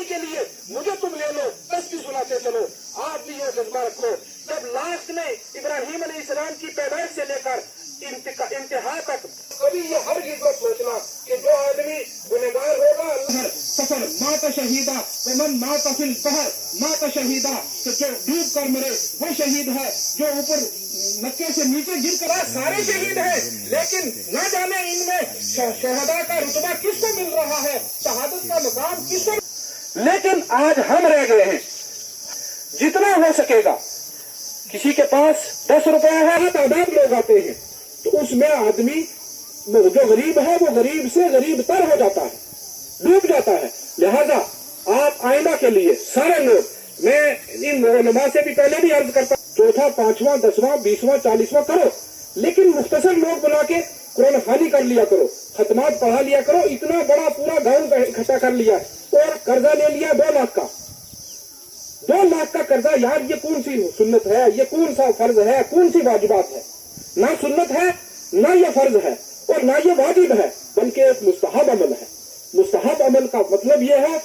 کے لیے مجھے تم لے لو، بس بھی سناتے چلو، آپ بھی یہ جذبہ رکھو۔ جب لاسٹ میں ابراہیم علیہ السلام کی پیدائش سے لے کر انتہا تک کبھی یہ ہر مت سوچنا کہ جو آدمی گنہگار ہوگا سفر مات شہیدہ من مات فی البحر مات شہیدہ، تو جو ڈوب کر مرے وہ شہید ہے، جو اوپر مکے سے نیچے گر کر سارے شہید ہیں، لیکن نہ جانے ان میں شہداء کا رتبہ کس کو مل رہا ہے، شہادت کا مقام کس کو۔ لیکن آج ہم رہ گئے ہیں، جتنا ہو سکے گا، کسی کے پاس 10 روپے ہے، تعداد لوگ آتے ہیں، تو اس میں آدمی جو غریب ہے وہ غریب سے غریب تر ہو جاتا ہے، ڈوب جاتا ہے۔ لہذا آپ آئندہ کے لیے سارے لوگ، میں ان علماء سے بھی پہلے بھی عرض کرتا ہوں، چوتھا 5واں 10واں 20واں 40واں کرو، لیکن مختصر لوگ بلا کے قرآن خوانی کر لیا کرو، ختمات پڑھا لیا کرو۔ اتنا بڑا پورا گاؤں اکٹھا کر لیا اور قرضہ لے لیا 2 لاکھ کا، 2 لاکھ کا قرضہ۔ یار یہ کون سی سنت ہے، یہ کون سا فرض ہے، کون سی واجبات ہے؟ نہ سنت ہے، نہ یہ فرض ہے، اور نہ یہ واجب ہے، بلکہ ایک مستحب عمل ہے۔ مستحب عمل کا مطلب یہ ہے